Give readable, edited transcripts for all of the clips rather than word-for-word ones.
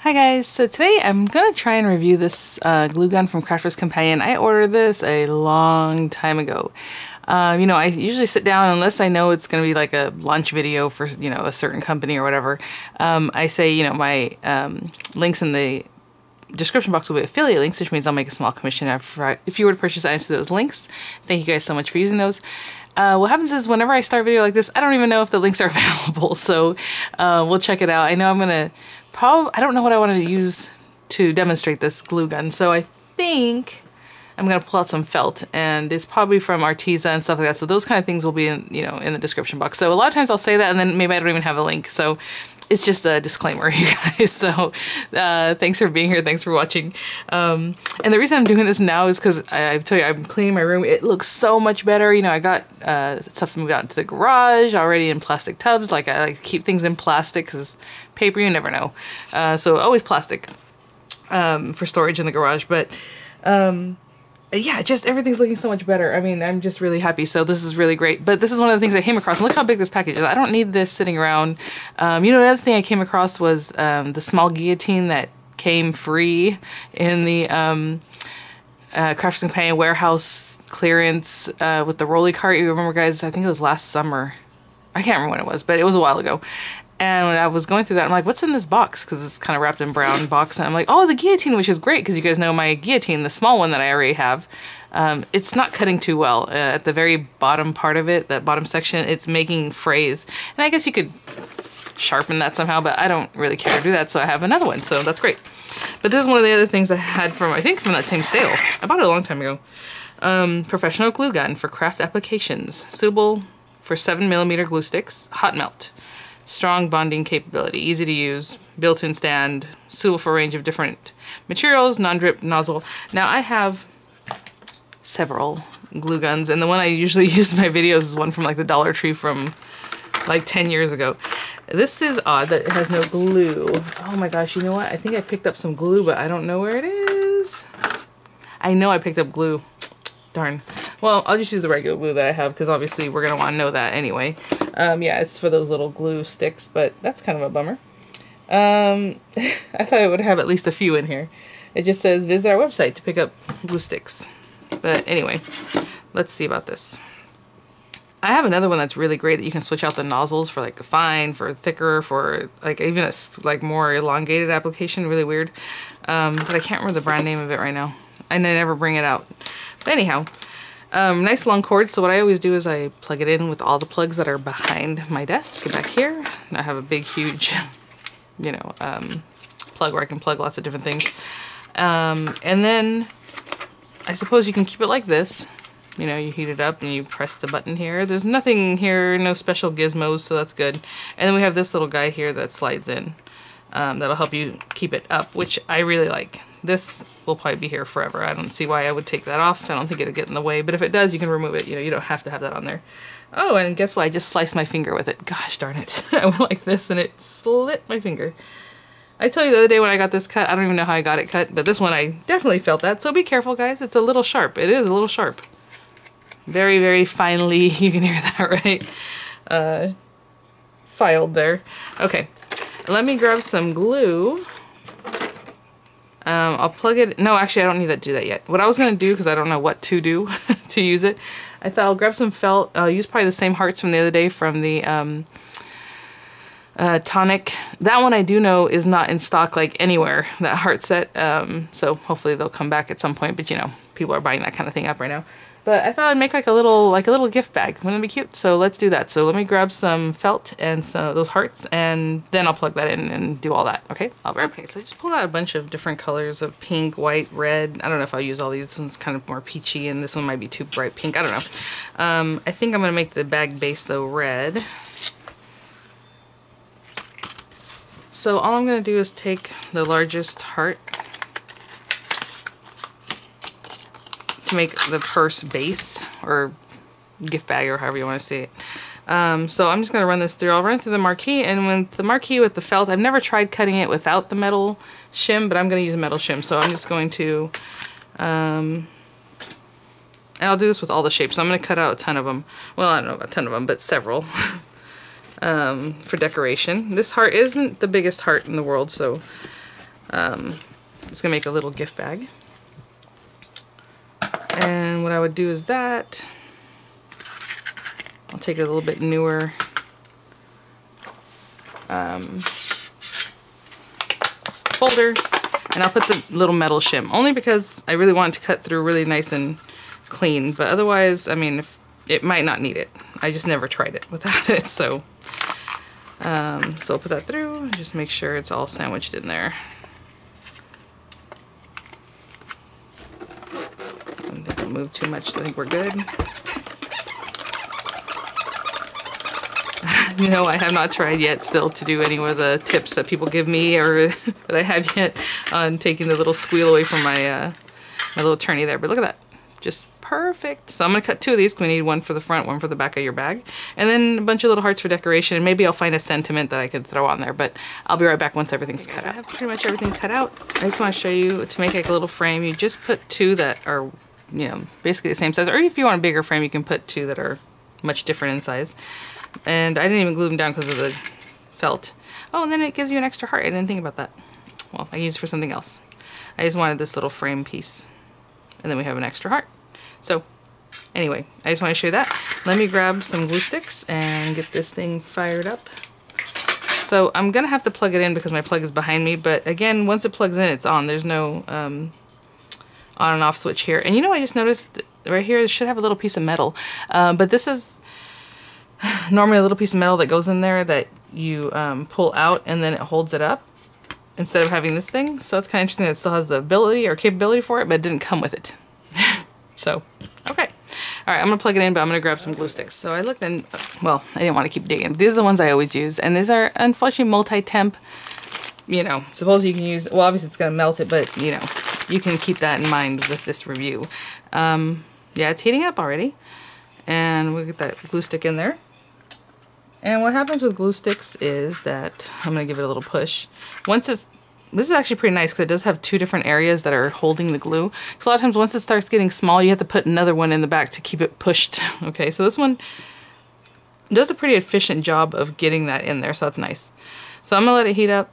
Hi guys, so today I'm going to try and review this glue gun from Crafter's Companion. I ordered this a long time ago. You know, I usually sit down, unless I know it's going to be like a launch video for, you know, a certain company or whatever. I say, you know, my links in the description box will be affiliate links, which means I'll make a small commission if you were to purchase items through those links. Thank you guys so much for using those. What happens is whenever I start a video like this, I don't even know if the links are available, so we'll check it out. I know I'm going to I don't know what I wanted to use to demonstrate this glue gun, so I think I'm gonna pull out some felt, and it's probably from Arteza and stuff like that. So those kind of things will be in, you know, in the description box. So a lot of times I'll say that, and then maybe I don't even have a link. So it's just a disclaimer, you guys. So thanks for being here. Thanks for watching. And the reason I'm doing this now is because I've told you I'm cleaning my room. It looks so much better. You know, I got stuff moved out into the garage already in plastic tubs. Like I like to keep things in plastic because paper, you never know. So always plastic for storage in the garage. But yeah, just everything's looking so much better. I mean, I'm just really happy. So this is really great. But this is one of the things I came across. And look how big this package is. I don't need this sitting around. You know, another thing I came across was the small guillotine that came free in the Crafter's Companion warehouse clearance with the rolly cart. You remember, guys? I think it was last summer. I can't remember when it was, but it was a while ago. And when I was going through that, I'm like, what's in this box? Because it's kind of wrapped in brown box. And I'm like, oh, the guillotine, which is great because you guys know my guillotine, the small one that I already have. It's not cutting too well. At the very bottom part of it, that bottom section, it's making frays. And I guess you could sharpen that somehow, but I don't really care to do that. So I have another one. So that's great. But this is one of the other things I had from, I think from that same sale. I bought it a long time ago. Professional glue gun for craft applications. Suitable for 7mm glue sticks. Hot melt. Strong bonding capability, easy to use, built-in stand, suitable for a range of different materials, non-drip nozzle. Now I have several glue guns, and the one I usually use in my videos is one from like the Dollar Tree from like 10 years ago. This is odd that it has no glue. Oh my gosh, you know what? I think I picked up some glue, but I don't know where it is. I know I picked up glue. Darn. Well, I'll just use the regular glue that I have because obviously we're going to want to know that anyway. Yeah, it's for those little glue sticks, but that's kind of a bummer. I thought I would have at least a few in here. It just says visit our website to pick up glue sticks. But anyway, let's see about this. I have another one that's really great that you can switch out the nozzles for like a fine, for thicker, for like even a like more elongated application. Really weird. But I can't remember the brand name of it right now. And I never bring it out. But anyhow, nice long cord. So what I always do is I plug it in with all the plugs that are behind my desk back here. And I have a big, huge, you know, plug where I can plug lots of different things. And then I suppose you can keep it like this. You know, you heat it up and you press the button here. There's nothing here, no special gizmos, so that's good. And then we have this little guy here that slides in. That'll help you keep it up, which I really like. This will probably be here forever. I don't see why I would take that off. I don't think it'll get in the way, but if it does, you can remove it. You know, you don't have to have that on there. Oh, and guess what? I just sliced my finger with it. Gosh darn it. I went like this and it slit my finger. I told you the other day when I got this cut, I don't even know how I got it cut, but this one I definitely felt that. So be careful, guys. It's a little sharp. It is a little sharp. Very, very finely. You can hear that, right? Filed there. Okay. Let me grab some glue. I'll plug it. No, actually, I don't need to do that yet. What I was going to do, because I don't know what to do to use it, I thought I'll grab some felt. I'll use probably the same hearts from the other day from the Tonic. That one I do know is not in stock like anywhere, that heart set. So hopefully they'll come back at some point. But you know, people are buying that kind of thing up right now. But I thought I'd make like a little gift bag. Wouldn't it be cute? So let's do that. So let me grab some felt and some those hearts, and then I'll plug that in and do all that. Okay? Okay, so I just pulled out a bunch of different colors of pink, white, red. I don't know if I'll use all these. This one's kind of more peachy, and this one might be too bright pink. I don't know. I think I'm gonna make the bag base though red. So all I'm gonna do is take the largest heart to make the purse base or gift bag or however you want to say it. So I'm just going to run this through. I'll run it through the marquee, and with the marquee with the felt, I've never tried cutting it without the metal shim, but I'm going to use a metal shim. So I'm just going to, and I'll do this with all the shapes. So I'm going to cut out a ton of them. Well, I don't know about a ton of them, but several for decoration. This heart isn't the biggest heart in the world, so It's gonna make a little gift bag. And what I would do is that I'll take a little bit newer folder, and I'll put the little metal shim, only because I really want it to cut through really nice and clean, but otherwise, I mean, it might not need it. I just never tried it without it, so I'll put that through and just make sure it's all sandwiched in there. I don't think it'll move too much, so I think we're good. You know, I have not tried yet still to do any of the tips that people give me or that I have yet on taking the little squeal away from my my little turny there. But look at that. Just perfect. So I'm going to cut 2 of these because we need one for the front, one for the back of your bag. And then a bunch of little hearts for decoration. And maybe I'll find a sentiment that I can throw on there. But I'll be right back once everything's cut out. I have pretty much everything cut out. I just want to show you, to make like a little frame, you just put 2 that are, you know, basically the same size. Or if you want a bigger frame, you can put 2 that are much different in size. And I didn't even glue them down because of the felt. Oh, and then it gives you an extra heart. I didn't think about that. Well, I can use it for something else. I just wanted this little frame piece. And then we have an extra heart. So, anyway, I just want to show you that. Let me grab some glue sticks and get this thing fired up. So, I'm going to have to plug it in because my plug is behind me. But again, once it plugs in, it's on. There's no on and off switch here. And you know, I just noticed right here, it should have a little piece of metal. But this is normally a little piece of metal that goes in there that you pull out and then it holds it up instead of having this thing. So it's kind of interesting that it still has the ability or capability for it, but it didn't come with it. So, okay. All right, I'm going to plug it in, but I'm going to grab some glue sticks. So I looked and, well, I didn't want to keep digging. These are the ones I always use. And these are, unfortunately, multi-temp. You know, suppose you can use, well, obviously it's going to melt it, but, you know, you can keep that in mind with this review. Yeah, it's heating up already. And we'll get that glue stick in there. And what happens with glue sticks is that, I'm going to give it a little push. Once it's, this is actually pretty nice because it does have 2 different areas that are holding the glue. Because a lot of times once it starts getting small, you have to put another one in the back to keep it pushed. Okay, so this one does a pretty efficient job of getting that in there, so that's nice. So I'm going to let it heat up.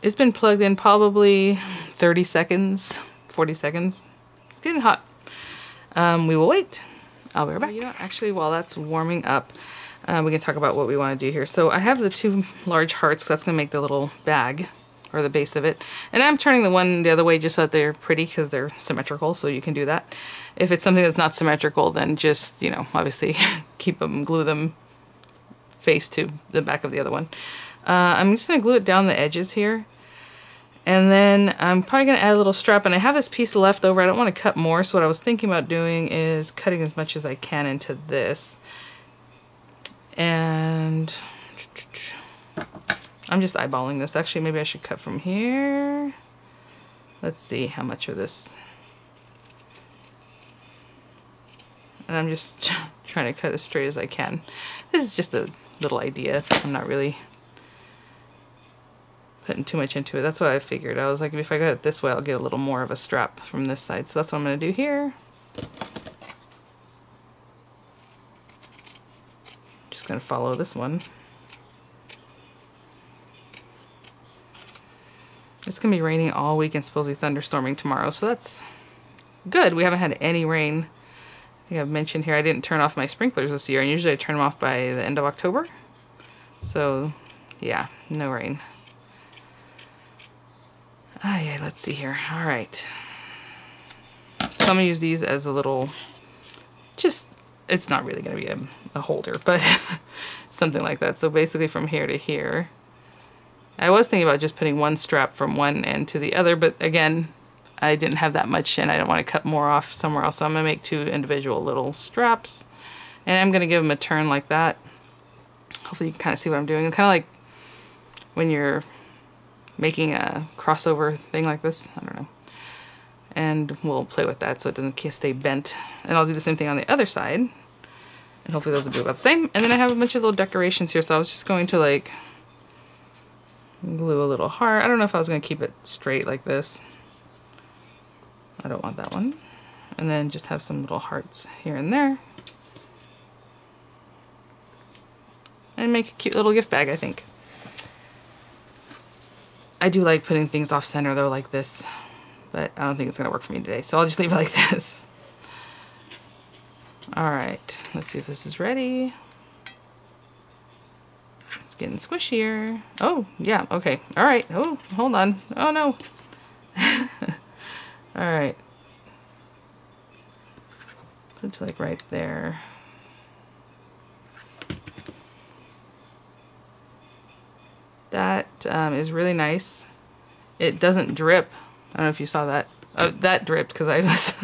It's been plugged in probably 30 seconds, 40 seconds. It's getting hot. We will wait. I'll be right back. You know, actually, while that's warming up, we can talk about what we want to do here. So I have the 2 large hearts. That's going to make the little bag, or the base of it. And I'm turning the one the other way just so that they're pretty because they're symmetrical, so you can do that. If it's something that's not symmetrical, then just, you know, obviously keep them, glue them face to the back of the other one. I'm just going to glue it down the edges here. And then I'm probably going to add a little strap, and I have this piece left over. I don't want to cut more, so what I was thinking about doing is cutting as much as I can into this. And I'm just eyeballing this. Actually, maybe I should cut from here. Let's see how much of this. And I'm just trying to cut as straight as I can. This is just a little idea. I'm not really putting too much into it. That's what I figured. I was like, if I got it this way, I'll get a little more of a strap from this side. So that's what I'm going to do here. Just going to follow this one. It's going to be raining all week and supposedly thunderstorming tomorrow, so that's good. We haven't had any rain. I think I've mentioned here I didn't turn off my sprinklers this year, and usually I turn them off by the end of October. So, yeah, no rain. Ah, yeah, let's see here. All right. So I'm going to use these as a little, just, it's not really going to be a holder, but something like that. So basically from here to here. I was thinking about just putting one strap from one end to the other, but again, I didn't have that much and I don't want to cut more off somewhere else. So I'm going to make 2 individual little straps, and I'm going to give them a turn like that. Hopefully you can kind of see what I'm doing. It's kind of like when you're making a crossover thing like this. I don't know. And we'll play with that so it doesn't stay bent. And I'll do the same thing on the other side. And hopefully those will be about the same. And then I have a bunch of little decorations here, so I was just going to like glue a little heart. I don't know if I was going to keep it straight like this. I don't want that one. And then just have some little hearts here and there. And make a cute little gift bag, I think. I I do like putting things off center though, like this, but I don't think it's gonna work for me today, so I'll just leave it like this. All right, let's see if this is ready. It's getting squishier. Oh, yeah, okay, all right. Oh, hold on. Oh no. All right. Put it to like right there. That is really nice. It doesn't drip. I don't know if you saw that. Oh, that dripped because I was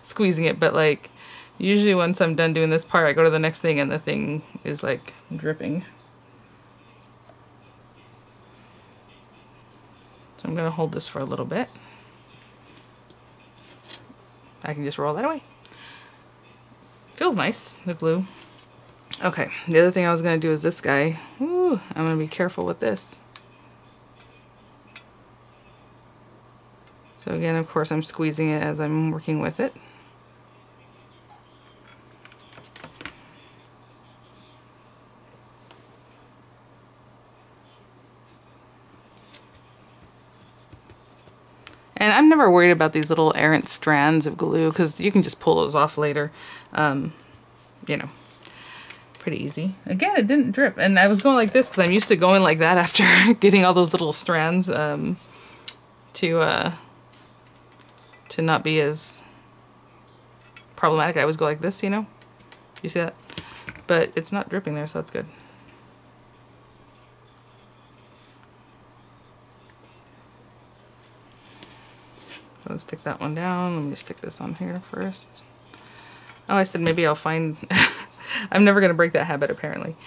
squeezing it, but like usually once I'm done doing this part, I go to the next thing and the thing is like dripping. So I'm gonna hold this for a little bit. I can just roll that away. Feels nice, the glue. Okay, the other thing I was gonna do is this guy. Ooh, I'm gonna be careful with this. So again, of course, I'm squeezing it as I'm working with it. And I'm never worried about these little errant strands of glue because you can just pull those off later. You know, pretty easy. Again, it didn't drip. And I was going like this because I'm used to going like that after getting all those little strands to not be as problematic. I always go like this, you know? You see that? But it's not dripping there, so that's good. I'll stick that one down. Let me just stick this on here first. Oh, I said maybe I'll find... I'm never going to break that habit, apparently.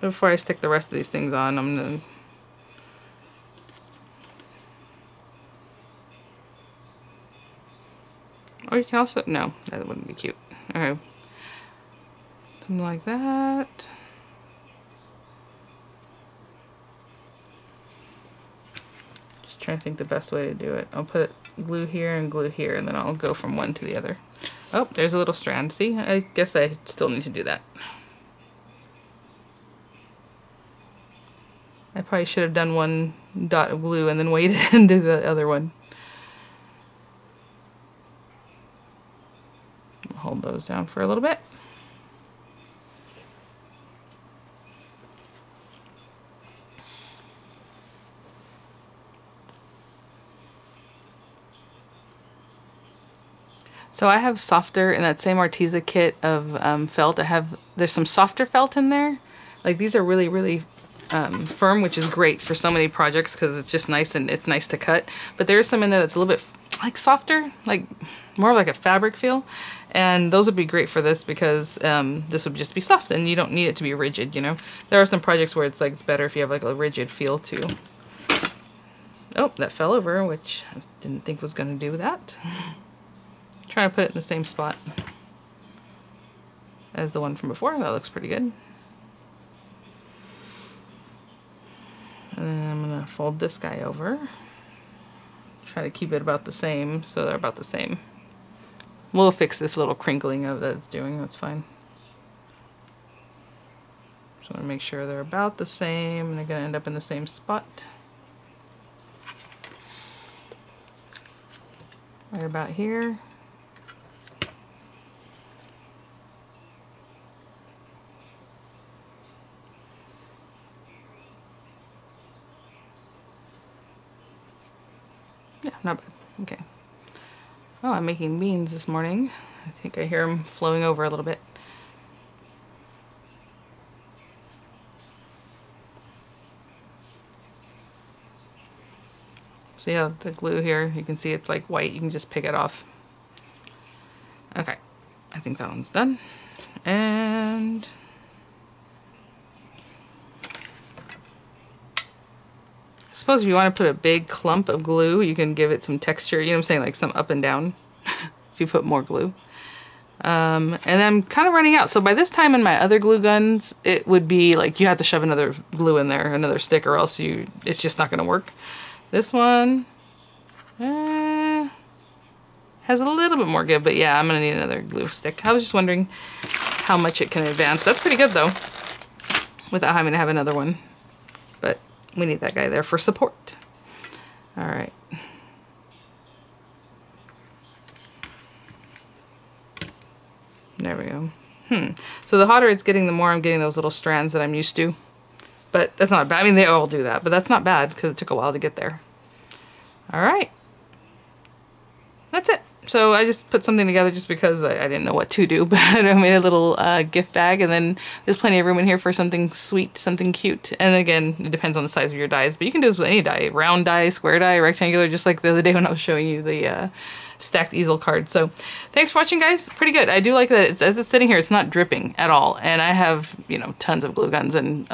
Before I stick the rest of these things on, I'm going to... Or you can also... No, that wouldn't be cute. Okay. Something like that. Trying to think the best way to do it. I'll put glue here, and then I'll go from one to the other. Oh, there's a little strand. See, I guess I still need to do that. I probably should have done one dot of glue and then waited and do the other one. I'll hold those down for a little bit. So I have softer in that same Arteza kit of felt. There's some softer felt in there. Like these are really, really firm, which is great for so many projects because it's just nice and it's nice to cut. But there's some in there that's a little bit like softer, like more like a fabric feel. And those would be great for this because this would just be soft and you don't need it to be rigid, you know. There are some projects where it's like it's better if you have like a rigid feel too. Oh, that fell over, which I didn't think was going to do that. Try to put it in the same spot as the one from before. That looks pretty good. And then I'm going to fold this guy over. Try to keep it about the same so they're about the same. We'll fix this little crinkling of that it's doing. That's fine. Just want to make sure they're about the same and they're going to end up in the same spot. Right about here. Yeah, not bad. Okay. Oh, I'm making beans this morning. I think I hear them flowing over a little bit. See how the glue here, you can see it's like white. You can just pick it off. Okay. I think that one's done. And I suppose if you want to put a big clump of glue, you can give it some texture, you know what I'm saying, like some up and down if you put more glue. And I'm kind of running out. So by this time in my other glue guns, it would be like you have to shove another glue in there, another stick, or else it's just not going to work. This one has a little bit more give, but yeah, I'm going to need another glue stick. I was just wondering how much it can advance. That's pretty good though, without having to have another one. We need that guy there for support. All right. There we go. So the hotter it's getting, the more I'm getting those little strands that I'm used to. But that's not bad. I mean, they all do that, but that's not bad because it took a while to get there. All right. That's it. So I just put something together just because I didn't know what to do, but I made a little gift bag, and then there's plenty of room in here for something sweet, something cute. And again, it depends on the size of your dies, but you can do this with any die, round die, square die, rectangular, just like the other day when I was showing you the stacked easel card. So thanks for watching, guys. Pretty good. I do like that as it's sitting here, it's not dripping at all. And I have, you know, tons of glue guns, and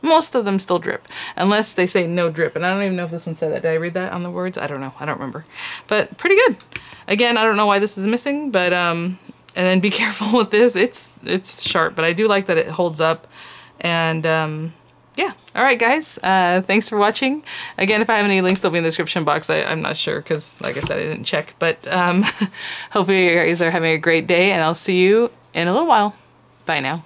most of them still drip, unless they say no drip. And I don't even know if this one said that. Did I read that on the words? I don't know. I don't remember. But pretty good. Again, I don't know why this is missing, but and then be careful with this. It's sharp, but I do like that it holds up. And yeah. All right, guys. Thanks for watching. Again, if I have any links, they'll be in the description box. I'm not sure because, like I said, I didn't check. But hopefully you guys are having a great day, and I'll see you in a little while. Bye now.